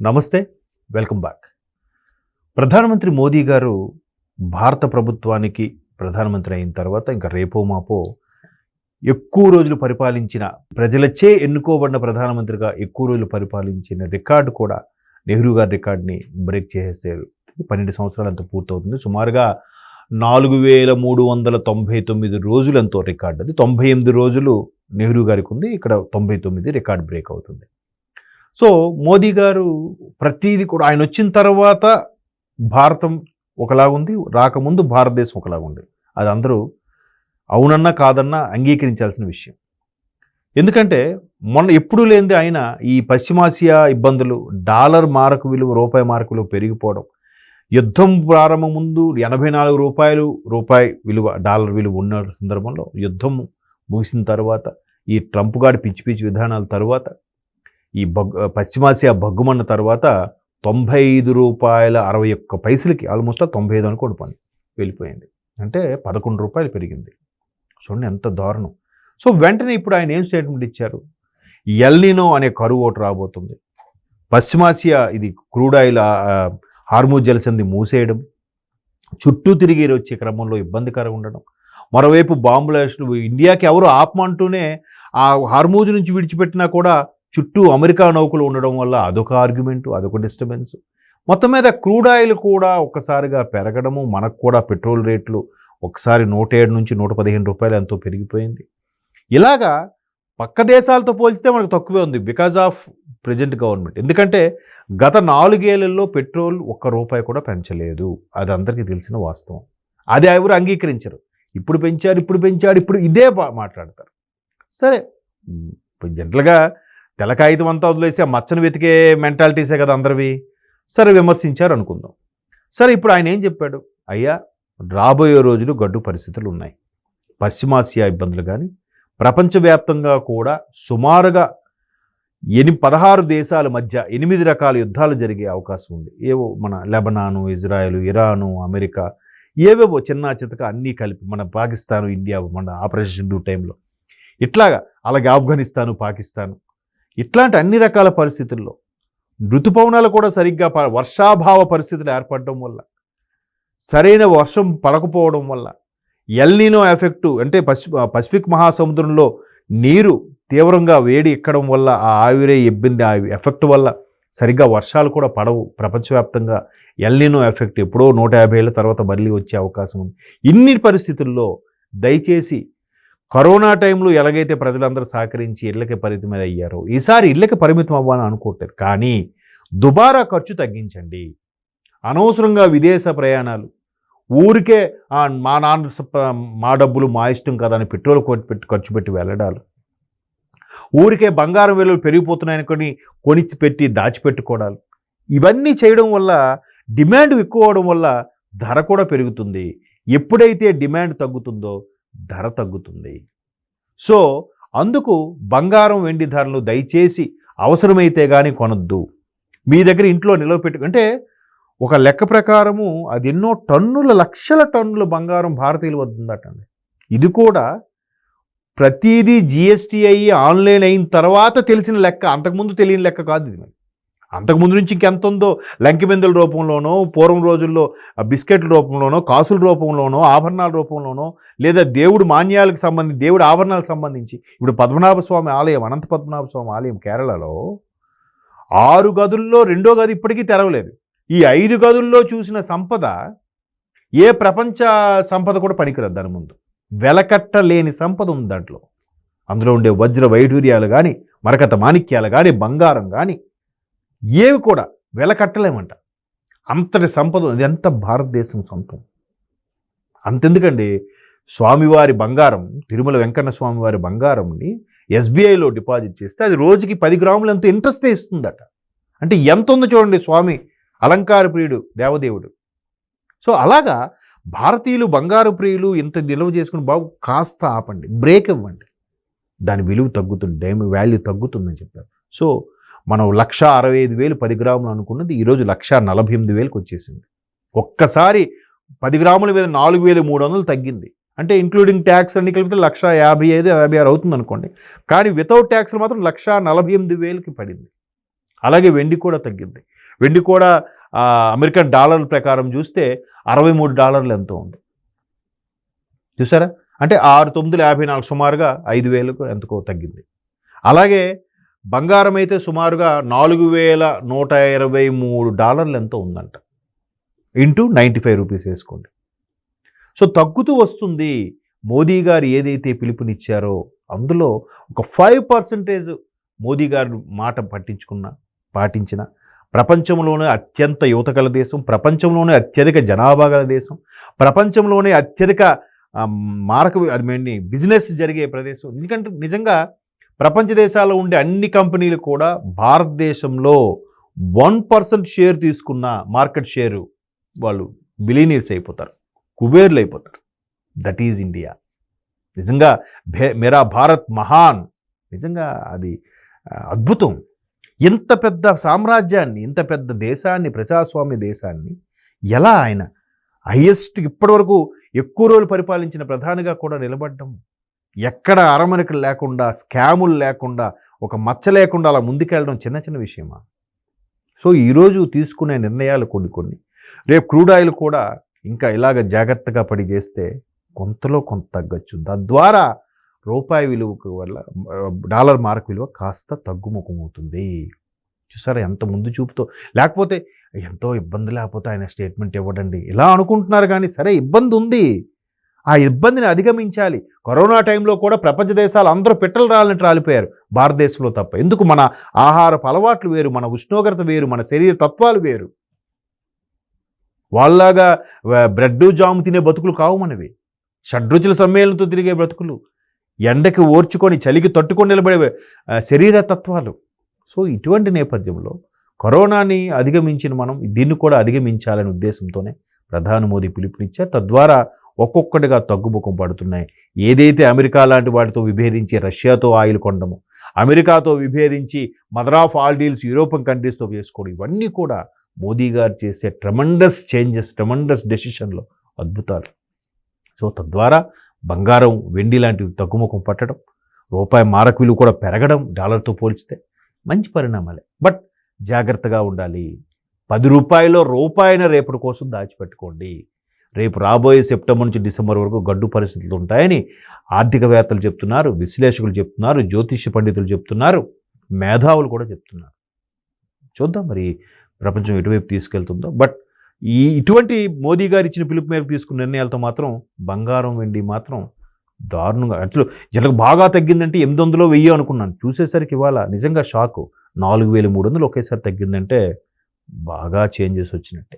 నమస్తే, welcome back. ప్రధానమంత్రి మోదీ గారు భారత ప్రభుత్వానికి ప్రధానమంత్రి అయిన తర్వాత ఇంకా రేపో మాపో ఎక్కువ రోజులు పరిపాలించిన, ప్రజలచే ఎన్నుకోబడిన ప్రధానమంత్రిగా ఎక్కువ రోజులు పరిపాలించిన రికార్డు కూడా నెహ్రూ గారి రికార్డుని బ్రేక్ చేసేసారు. 12 సంవత్సరాలు అంత పూర్తవుతుంది. సుమారుగా 4399 రోజులు ఎంతో రికార్డు. అది 98 రోజులు నెహ్రూ గారికి ఉంది, ఇక్కడ 99 రికార్డు బ్రేక్ అవుతుంది. సో మోదీ గారు ప్రతిదీ కూడా ఆయన వచ్చిన తర్వాత భారతం ఒకలాగుంది, రాకముందు భారతదేశం ఒకలాగుంది. అది అందరూ అవునన్నా కాదన్నా అంగీకరించాల్సిన విషయం. ఎందుకంటే మొన్న ఎప్పుడూ లేనిది ఆయన ఈ పశ్చిమాసియా ఇబ్బందులు, డాలర్ మారక విలువ, రూపాయి మారక విలువ పెరిగిపోవడం, యుద్ధం ప్రారంభం ముందు 84 రూపాయి విలువ, డాలర్ విలువ ఉన్న సందర్భంలో యుద్ధం ముగిసిన తర్వాత ఈ ట్రంప్ గాడి పిచ్చి పిచ్చి విధానాల తర్వాత ఈ పశ్చిమాసియా బగ్గుమన్న తర్వాత ₹95.61 ఆల్మోస్ట్ 95 అనుకోండి పని వెళ్ళిపోయింది. అంటే ₹11 పెరిగింది. చూడండి ఎంత దారుణం. సో వెంటనే ఇప్పుడు ఆయన ఏం స్టేట్మెంట్ ఇచ్చారు? ఎల్నినో అనే కరువు ఒకటి రాబోతుంది, పశ్చిమాసియా ఇది క్రూడ్ ఆయిల్ హార్మూజ్ జలసంధి మూసేయడం, చుట్టూ తిరిగి వచ్చే క్రమంలో ఇబ్బందికరంగా ఉండడం, మరోవైపు బాంబులేషన్లు, ఇండియాకి ఎవరు ఆపమంటూనే ఆ హార్మూజ్ నుంచి విడిచిపెట్టినా కూడా చుట్టూ అమెరికా నౌకలు ఉండడం వల్ల అదొక ఆర్గ్యుమెంటు, అదొక డిస్టర్బెన్స్. మొత్తం మీద క్రూడ్ ఆయిల్ కూడా ఒక్కసారిగా పెరగడము, మనకు కూడా పెట్రోల్ రేట్లు ఒకసారి 107 నుంచి ₹115 ఎంతో పెరిగిపోయింది. ఇలాగా పక్క దేశాలతో పోల్చితే మనకు తక్కువే ఉంది బికాజ్ ఆఫ్ ప్రజెంట్ గవర్నమెంట్. ఎందుకంటే గత 4 ఏళ్లలో పెట్రోల్ ₹1 కూడా పెంచలేదు, అది అందరికీ తెలిసిన వాస్తవం. అది ఎవరు అంగీకరించరు. ఇప్పుడు పెంచాడు, ఇప్పుడు ఇదే మాట్లాడతారు. సరే, జనరల్గా తెలకాయితం అంతా వదిలేసి ఆ మచ్చను వెతికే మెంటాలిటీసే కదా అందరివి. సరే, విమర్శించారు అనుకుందాం. సరే, ఇప్పుడు ఆయన ఏం చెప్పాడు? అయ్యా, రాబోయే రోజులు గడ్డు పరిస్థితులు ఉన్నాయి. పశ్చిమాసియా ఇబ్బందులు కానీ, ప్రపంచవ్యాప్తంగా కూడా సుమారుగా 16 దేశాల మధ్య 8 రకాల యుద్ధాలు జరిగే అవకాశం ఉంది. ఏవో మన లెబనాను, ఇజ్రాయెల్, ఇరాను, అమెరికా, ఏవేవో చిన్న చితక అన్నీ కలిపి, మన పాకిస్తాను, ఇండియా, మన ఆపరేషన్ సింధు టైంలో ఇట్లాగా, అలాగే ఆఫ్ఘనిస్తాను, పాకిస్తాను, ఇట్లాంటి అన్ని రకాల పరిస్థితుల్లో ఋతుపవనాలు కూడా సరిగ్గా వర్షాభావ పరిస్థితులు ఏర్పడడం వల్ల, సరైన వర్షం పడకపోవడం వల్ల, ఎల్నినో ఎఫెక్టు అంటే పసిఫిక్ మహాసముద్రంలో నీరు తీవ్రంగా వేడి ఎక్కడం వల్ల, ఆ ఆవిరే ఇబ్బంది, ఆ ఎఫెక్ట్ వల్ల సరిగ్గా వర్షాలు కూడా పడవు. ప్రపంచవ్యాప్తంగా ఎల్నినో ఎఫెక్ట్ ఎప్పుడో 150 ఏళ్ళ తర్వాత మళ్ళీ వచ్చే అవకాశం ఉంది. ఇన్ని పరిస్థితుల్లో దయచేసి కరోనా టైంలో ఎలాగైతే ప్రజలందరూ సహకరించి ఇళ్ళకి పరిమితం అయ్యారో, ఈసారి ఇళ్ళకి పరిమితం అవ్వాలని అనుకోవట్లేదు, కానీ దుబారా ఖర్చు తగ్గించండి. అనవసరంగా విదేశ ప్రయాణాలు, ఊరికే మా నాన్న మా డబ్బులు మా ఇష్టం కదా అని పెట్రోల్ ఖర్చు పెట్టి వెళ్ళడాలు, ఊరికే బంగారం విలువలు పెరిగిపోతున్నాయని కొని పెట్టి దాచిపెట్టుకోవడాలు, ఇవన్నీ చేయడం వల్ల డిమాండ్ ఎక్కువ అవడం వల్ల ధర కూడా పెరుగుతుంది. ఎప్పుడైతే డిమాండ్ తగ్గుతుందో ధర తగ్గుతుంది. సో అందుకు బంగారం, వెండి ధరలు దయచేసి అవసరమైతే కానీ కొనొద్దు. మీ దగ్గర ఇంట్లో నిలవపెట్టు, అంటే ఒక లెక్క ప్రకారము అది ఎన్నో టన్నుల, లక్షల టన్నుల బంగారం భారతీయులు వద్దుందటండి. ఇది కూడా ప్రతిదీ జిఎస్టీ అయ్యి ఆన్లైన్ అయిన తర్వాత తెలిసిన లెక్క, అంతకుముందు తెలియని లెక్క కాదు ఇది. అంతకుముందు నుంచి ఇంకెంత ఉందో, లంకిబిందుల రూపంలోనో, పూర్వం రోజుల్లో బిస్కెట్ల రూపంలోనో, కాసుల రూపంలోనో, ఆభరణాల రూపంలోనో, లేదా దేవుడు మాన్యాలకు సంబంధించి, దేవుడు ఆభరణాలకు సంబంధించి, ఇప్పుడు పద్మనాభస్వామి ఆలయం, అనంత పద్మనాభస్వామి ఆలయం కేరళలో 6 గదుల్లో 2వ గది ఇప్పటికీ తెరవలేదు. ఈ 5 గదుల్లో చూసిన సంపద ఏ ప్రపంచ సంపద కూడా పనికిరదు దాని ముందు. వెలకట్టలేని సంపద ఉంది దాంట్లో. అందులో ఉండే వజ్ర వైఢూర్యాలు కానీ, మరకత మాణిక్యాలు కానీ, బంగారం కానీ ఏవి కూడా వెలకట్టలేమంట. అంతటి సంపద. ఇది ఎంత భారతదేశం సొంతం. అంతెందుకండి, స్వామివారి బంగారం, తిరుమల వెంకన్న స్వామివారి బంగారంని ఎస్బీఐలో డిపాజిట్ చేస్తే అది రోజుకి 10 గ్రాములు ఎంతో ఇంట్రెస్టే ఇస్తుందట. అంటే ఎంత ఉందో చూడండి. స్వామి అలంకార ప్రియుడు, దేవదేవుడు. సో అలాగా భారతీయులు బంగారు ప్రియులు ఇంత నిల్వ చేసుకుని, బాబు కాస్త ఆపండి, బ్రేక్ ఇవ్వండి, దాని విలువ తగ్గుతుంది, వాల్యూ తగ్గుతుందని చెప్పారు. సో మనం 1,65,000 10 గ్రాములు అనుకున్నది ఈరోజు 1,48,000కి వచ్చేసింది. ఒక్కసారి 10 గ్రాముల మీద 4,300 తగ్గింది. అంటే ఇంక్లూడింగ్ ట్యాక్స్ అన్ని కలిపితే 1,55,000 56 అవుతుంది అనుకోండి. కానీ వితౌట్ ట్యాక్స్లు మాత్రం 1,48,000కి పడింది. అలాగే వెండి కూడా తగ్గింది. వెండి కూడా అమెరికన్ డాలర్ ప్రకారం చూస్తే $63 ఎంతో ఉంది. చూసారా? అంటే 6,954 సుమారుగా 5,000కు ఎంతకో తగ్గింది. అలాగే బంగారం అయితే సుమారుగా $4,123 ఎంతో ఉందంట. ఇంటూ 95 రూపీస్ వేసుకోండి. సో తగ్గుతూ వస్తుంది. మోదీ గారు ఏదైతే పిలుపునిచ్చారో అందులో ఒక 5% మోదీ గారు మాట పాటించిన ప్రపంచంలోనే అత్యంత యువత గల దేశం, ప్రపంచంలోనే అత్యధిక జనాభా గల దేశం, ప్రపంచంలోనే అత్యధిక బిజినెస్ జరిగే ప్రదేశం. ఎందుకంటే నిజంగా ప్రపంచ దేశాల్లో ఉండే అన్ని కంపెనీలు కూడా భారతదేశంలో 1% షేర్ తీసుకున్న మార్కెట్ షేరు వాళ్ళు బిలియనీర్స్ అయిపోతారు, కుబేర్లు అయిపోతారు. That is India. నిజంగా మేరా భారత్ మహాన్. నిజంగా అది అద్భుతం. ఇంత పెద్ద సామ్రాజ్యాన్ని, ఇంత పెద్ద దేశాన్ని, ప్రజాస్వామ్య దేశాన్ని ఎలా ఆయన హైయెస్ట్ ఇప్పటివరకు ఎక్కువ రోజులు పరిపాలించిన ప్రధానిగా కూడా నిలబడ్డం, ఎక్కడ అరమరికలు లేకుండా, స్కాములు లేకుండా, ఒక మచ్చ లేకుండా అలా ముందుకెళ్ళడం చిన్న చిన్న విషయమా? సో ఈరోజు తీసుకునే నిర్ణయాలు కొన్ని రేపు క్రూడ్ ఆయిల్ కూడా ఇంకా ఇలాగ జాగ్రత్తగా పడి చేస్తే కొంతలో కొంత తగ్గచ్చు. తద్వారా రూపాయి విలువ వల్ల డాలర్ మార్క్ విలువ కాస్త తగ్గుముఖం అవుతుంది. చూసారా ఎంత ముందు చూపుతో. లేకపోతే ఎంతో ఇబ్బంది లేకపోతే ఆయన స్టేట్మెంట్ ఇవ్వడండి ఇలా అనుకుంటున్నారు. కానీ సరే ఇబ్బంది ఉంది, ఆ ఇబ్బందిని అధిగమించాలి. కరోనా టైంలో కూడా ప్రపంచ దేశాలు అందరూ పెట్రోల్ రాలినట్టు రాలిపోయారు, భారతదేశంలో తప్ప. ఎందుకు? మన ఆహారపు అలవాట్లు వేరు, మన ఉష్ణోగ్రత వేరు, మన శరీర తత్వాలు వేరు. వాళ్ళలాగా బ్రెడ్ జాము తినే బతుకులు కావు మనవి. షడ్రుచుల సమ్మేళనంతో తిరిగే బ్రతుకులు, ఎండకి ఓర్చుకొని చలికి తట్టుకొని నిలబడే శరీర తత్వాలు. సో ఇటువంటి నేపథ్యంలో కరోనాని అధిగమించిన మనం దీన్ని కూడా అధిగమించాలనే ఉద్దేశంతోనే ప్రధాని మోదీ పిలుపునిచ్చారు. తద్వారా ఒక్కొక్కటిగా తగ్గుముఖం పడుతున్నాయి. ఏదైతే అమెరికా లాంటి వాటితో విభేదించి రష్యాతో ఆయిల్ కొనడము, అమెరికాతో విభేదించి mother of all deals European కంట్రీస్తో వేసుకోవడం, ఇవన్నీ కూడా మోదీ గారు చేసే ట్రెమండస్ చేంజెస్, ట్రెమండస్ డెసిషన్లో అద్భుతాలు. సో తద్వారా బంగారం, వెండి లాంటివి తగ్గుముఖం పట్టడం, రూపాయి మారక విలువ కూడా పెరగడం డాలర్తో పోల్చితే మంచి పరిణామాలే. బట్ జాగ్రత్తగా ఉండాలి. 10 రూపాయలో రూపాయిన రేపటి కోసం దాచిపెట్టుకోండి. రేపు రాబోయే సెప్టెంబర్ నుంచి డిసెంబర్ వరకు గడ్డు పరిస్థితులు ఉంటాయని ఆర్థికవేత్తలు చెప్తున్నారు, విశ్లేషకులు చెప్తున్నారు, జ్యోతిష్య పండితులు చెప్తున్నారు, మేధావులు కూడా చెప్తున్నారు. చూద్దాం మరి ప్రపంచం ఎటువైపు తీసుకెళ్తుందో. బట్ ఇటువంటి మోదీ గారు ఇచ్చిన పిలుపు మేరకు తీసుకున్న నిర్ణయాలతో మాత్రం బంగారం, వెండి మాత్రం దారుణంగా అసలు జనకు బాగా తగ్గిందంటే 800 1000 అనుకున్నాను. చూసేసరికి ఇవాళ నిజంగా షాకు. 4300 ఒకేసారి తగ్గిందంటే బాగా చేంజెస్ వచ్చినట్టే.